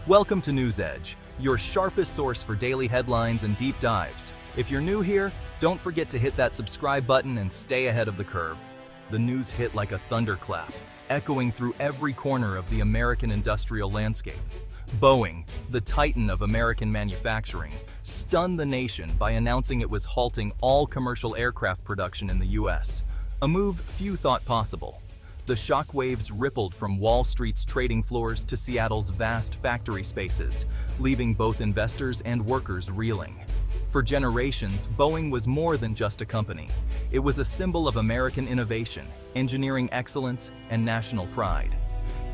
Welcome to News Edge, your sharpest source for daily headlines and deep dives. If you're new here, don't forget to hit that subscribe button and stay ahead of the curve. The news hit like a thunderclap, echoing through every corner of the American industrial landscape. Boeing, the titan of American manufacturing, stunned the nation by announcing it was halting all commercial aircraft production in the U.S., a move few thought possible. The shockwaves rippled from Wall Street's trading floors to Seattle's vast factory spaces, leaving both investors and workers reeling. For generations, Boeing was more than just a company. It was a symbol of American innovation, engineering excellence, and national pride.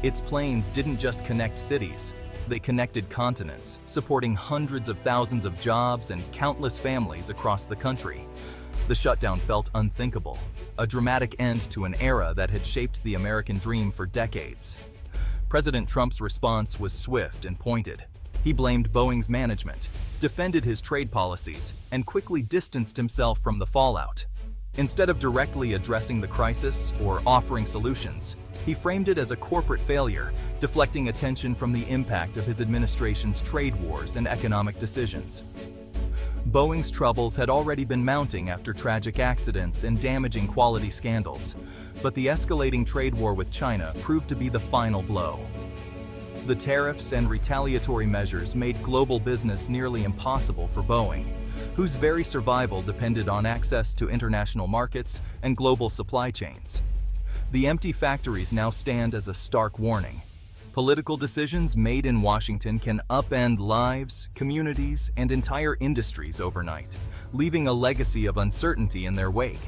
Its planes didn't just connect cities, they connected continents, supporting hundreds of thousands of jobs and countless families across the country. The shutdown felt unthinkable, a dramatic end to an era that had shaped the American dream for decades. President Trump's response was swift and pointed. He blamed Boeing's management, defended his trade policies, and quickly distanced himself from the fallout. Instead of directly addressing the crisis or offering solutions, he framed it as a corporate failure, deflecting attention from the impact of his administration's trade wars and economic decisions. Boeing's troubles had already been mounting after tragic accidents and damaging quality scandals, but the escalating trade war with China proved to be the final blow. The tariffs and retaliatory measures made global business nearly impossible for Boeing, whose very survival depended on access to international markets and global supply chains. The empty factories now stand as a stark warning. Political decisions made in Washington can upend lives, communities, and entire industries overnight, leaving a legacy of uncertainty in their wake.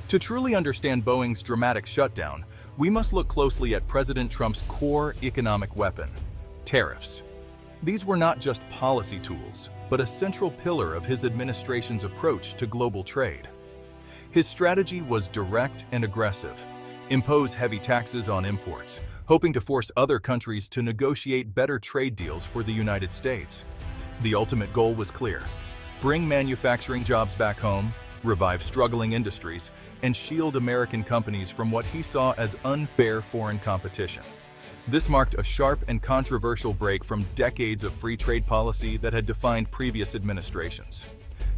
To truly understand Boeing's dramatic shutdown, we must look closely at President Trump's core economic weapon: tariffs. These were not just policy tools, but a central pillar of his administration's approach to global trade. His strategy was direct and aggressive: impose heavy taxes on imports, hoping to force other countries to negotiate better trade deals for the United States. The ultimate goal was clear: bring manufacturing jobs back home, revive struggling industries, and shield American companies from what he saw as unfair foreign competition. This marked a sharp and controversial break from decades of free trade policy that had defined previous administrations.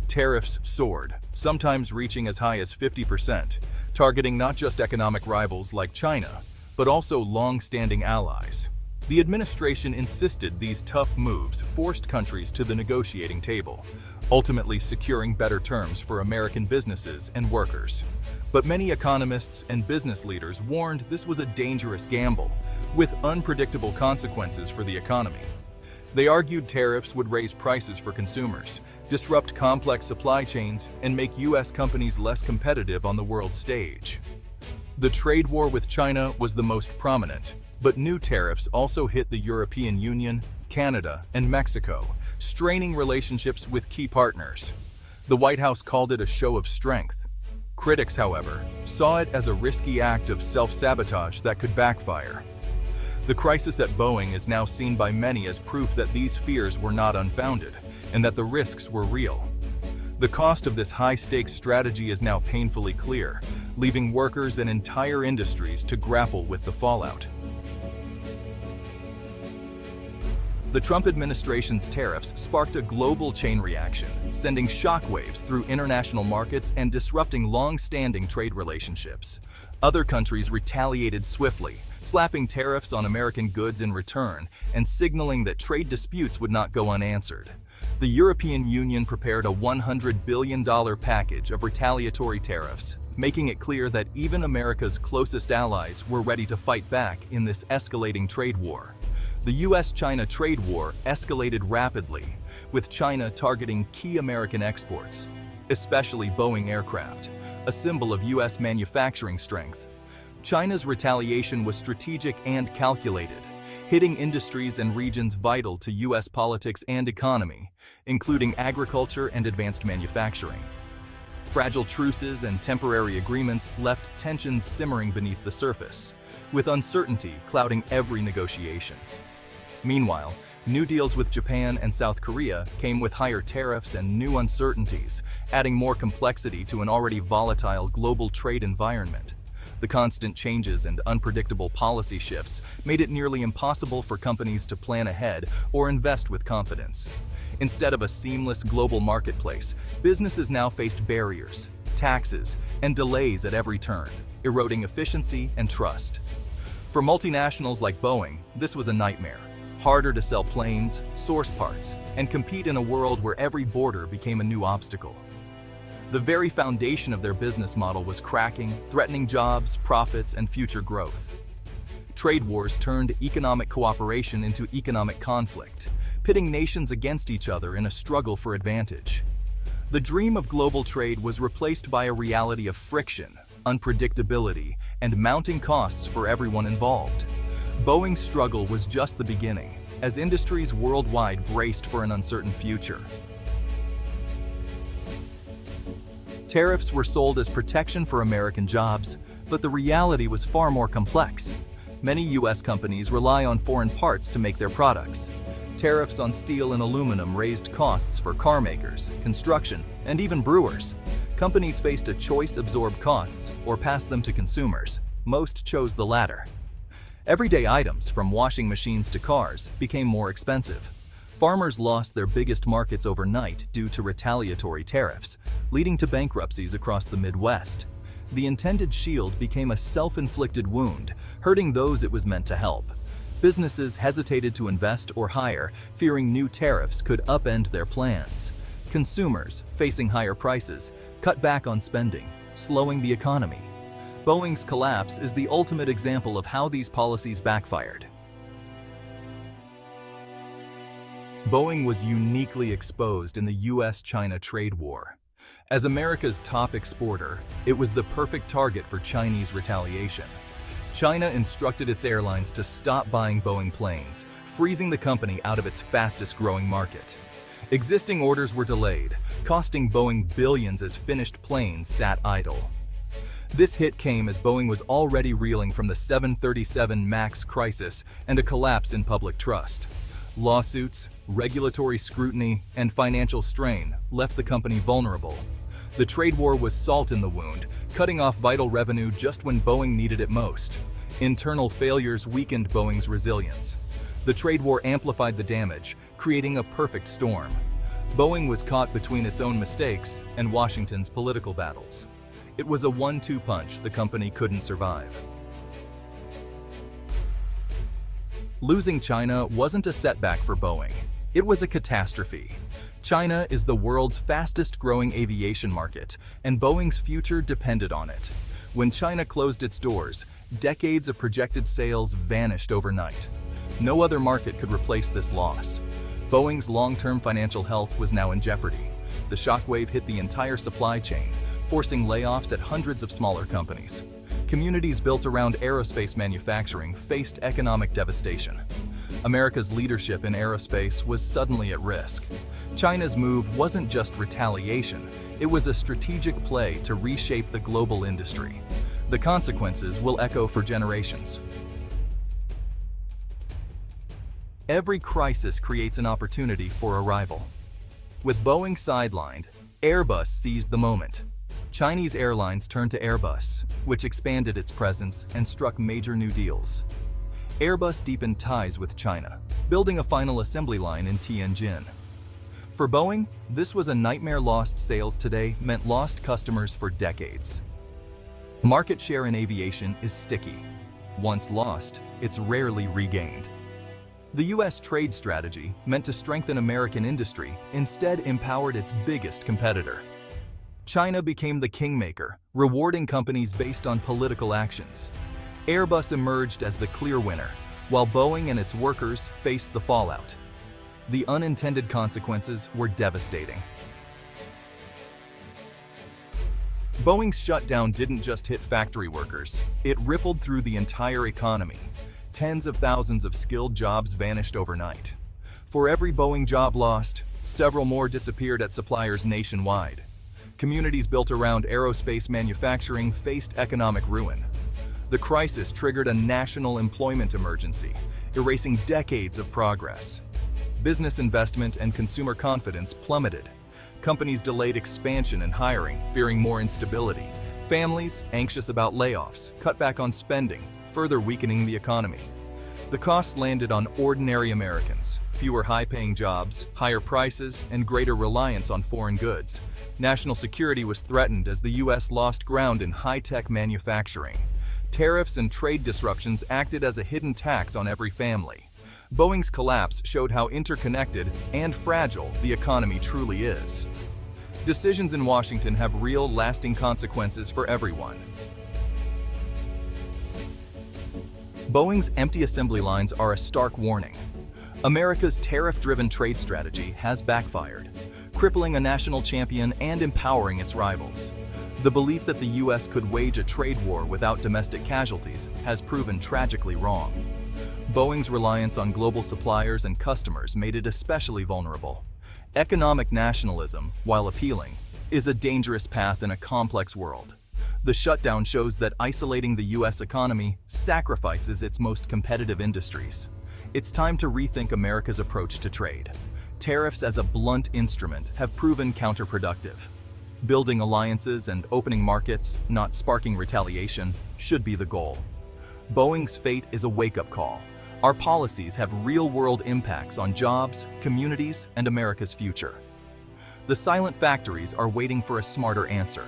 Tariffs soared, sometimes reaching as high as 50%, targeting not just economic rivals like China, but also long-standing allies. The administration insisted these tough moves forced countries to the negotiating table, ultimately securing better terms for American businesses and workers. But many economists and business leaders warned this was a dangerous gamble, with unpredictable consequences for the economy. They argued tariffs would raise prices for consumers, disrupt complex supply chains, and make U.S. companies less competitive on the world stage. The trade war with China was the most prominent, but new tariffs also hit the European Union, Canada, and Mexico, straining relationships with key partners. The White House called it a show of strength. Critics, however, saw it as a risky act of self-sabotage that could backfire. The crisis at Boeing is now seen by many as proof that these fears were not unfounded, and that the risks were real. The cost of this high-stakes strategy is now painfully clear, leaving workers and entire industries to grapple with the fallout. The Trump administration's tariffs sparked a global chain reaction, sending shockwaves through international markets and disrupting long-standing trade relationships. Other countries retaliated swiftly, slapping tariffs on American goods in return and signaling that trade disputes would not go unanswered. The European Union prepared a $100 billion package of retaliatory tariffs, making it clear that even America's closest allies were ready to fight back in this escalating trade war. The U.S.-China trade war escalated rapidly, with China targeting key American exports, especially Boeing aircraft, a symbol of U.S. manufacturing strength. China's retaliation was strategic and calculated, hitting industries and regions vital to U.S. politics and economy, including agriculture and advanced manufacturing. Fragile truces and temporary agreements left tensions simmering beneath the surface, with uncertainty clouding every negotiation. Meanwhile, new deals with Japan and South Korea came with higher tariffs and new uncertainties, adding more complexity to an already volatile global trade environment. The constant changes and unpredictable policy shifts made it nearly impossible for companies to plan ahead or invest with confidence. Instead of a seamless global marketplace, businesses now faced barriers, taxes, and delays at every turn, eroding efficiency and trust. For multinationals like Boeing, this was a nightmare. Harder to sell planes, source parts, and compete in a world where every border became a new obstacle. The very foundation of their business model was cracking, threatening jobs, profits, and future growth. Trade wars turned economic cooperation into economic conflict, pitting nations against each other in a struggle for advantage. The dream of global trade was replaced by a reality of friction, unpredictability, and mounting costs for everyone involved. Boeing's struggle was just the beginning, as industries worldwide braced for an uncertain future. Tariffs were sold as protection for American jobs, but the reality was far more complex. Many U.S. companies rely on foreign parts to make their products. Tariffs on steel and aluminum raised costs for car makers, construction, and even brewers. Companies faced a choice: absorb costs or pass them to consumers. Most chose the latter. Everyday items, from washing machines to cars, became more expensive. Farmers lost their biggest markets overnight due to retaliatory tariffs, leading to bankruptcies across the Midwest. The intended shield became a self-inflicted wound, hurting those it was meant to help. Businesses hesitated to invest or hire, fearing new tariffs could upend their plans. Consumers, facing higher prices, cut back on spending, slowing the economy. Boeing's collapse is the ultimate example of how these policies backfired. Boeing was uniquely exposed in the US-China trade war. As America's top exporter, it was the perfect target for Chinese retaliation. China instructed its airlines to stop buying Boeing planes, freezing the company out of its fastest-growing market. Existing orders were delayed, costing Boeing billions as finished planes sat idle. This hit came as Boeing was already reeling from the 737 MAX crisis and a collapse in public trust. Lawsuits, regulatory scrutiny, and financial strain left the company vulnerable. The trade war was salt in the wound, cutting off vital revenue just when Boeing needed it most. Internal failures weakened Boeing's resilience. The trade war amplified the damage, creating a perfect storm. Boeing was caught between its own mistakes and Washington's political battles. It was a 1-2 punch the company couldn't survive. Losing China wasn't a setback for Boeing. It was a catastrophe. China is the world's fastest-growing aviation market, and Boeing's future depended on it. When China closed its doors, decades of projected sales vanished overnight. No other market could replace this loss. Boeing's long-term financial health was now in jeopardy. The shockwave hit the entire supply chain, forcing layoffs at hundreds of smaller companies. Communities built around aerospace manufacturing faced economic devastation. America's leadership in aerospace was suddenly at risk. China's move wasn't just retaliation, it was a strategic play to reshape the global industry. The consequences will echo for generations. Every crisis creates an opportunity for a rival. With Boeing sidelined, Airbus seized the moment. Chinese airlines turned to Airbus, which expanded its presence and struck major new deals. Airbus deepened ties with China, building a final assembly line in Tianjin. For Boeing, this was a nightmare. Lost sales today meant lost customers for decades. Market share in aviation is sticky. Once lost, it's rarely regained. The U.S. trade strategy, meant to strengthen American industry, instead empowered its biggest competitor. China became the kingmaker, rewarding companies based on political actions. Airbus emerged as the clear winner, while Boeing and its workers faced the fallout. The unintended consequences were devastating. Boeing's shutdown didn't just hit factory workers, it rippled through the entire economy. Tens of thousands of skilled jobs vanished overnight. For every Boeing job lost, several more disappeared at suppliers nationwide. Communities built around aerospace manufacturing faced economic ruin. The crisis triggered a national employment emergency, erasing decades of progress. Business investment and consumer confidence plummeted. Companies delayed expansion and hiring, fearing more instability. Families, anxious about layoffs, cut back on spending, further weakening the economy. The costs landed on ordinary Americans: fewer high-paying jobs, higher prices, and greater reliance on foreign goods. National security was threatened as the U.S. lost ground in high-tech manufacturing. Tariffs and trade disruptions acted as a hidden tax on every family. Boeing's collapse showed how interconnected and fragile the economy truly is. Decisions in Washington have real, lasting consequences for everyone. Boeing's empty assembly lines are a stark warning. America's tariff-driven trade strategy has backfired, crippling a national champion and empowering its rivals. The belief that the U.S. could wage a trade war without domestic casualties has proven tragically wrong. Boeing's reliance on global suppliers and customers made it especially vulnerable. Economic nationalism, while appealing, is a dangerous path in a complex world. The shutdown shows that isolating the U.S. economy sacrifices its most competitive industries. It's time to rethink America's approach to trade. Tariffs as a blunt instrument have proven counterproductive. Building alliances and opening markets, not sparking retaliation, should be the goal. Boeing's fate is a wake-up call. Our policies have real-world impacts on jobs, communities, and America's future. The silent factories are waiting for a smarter answer.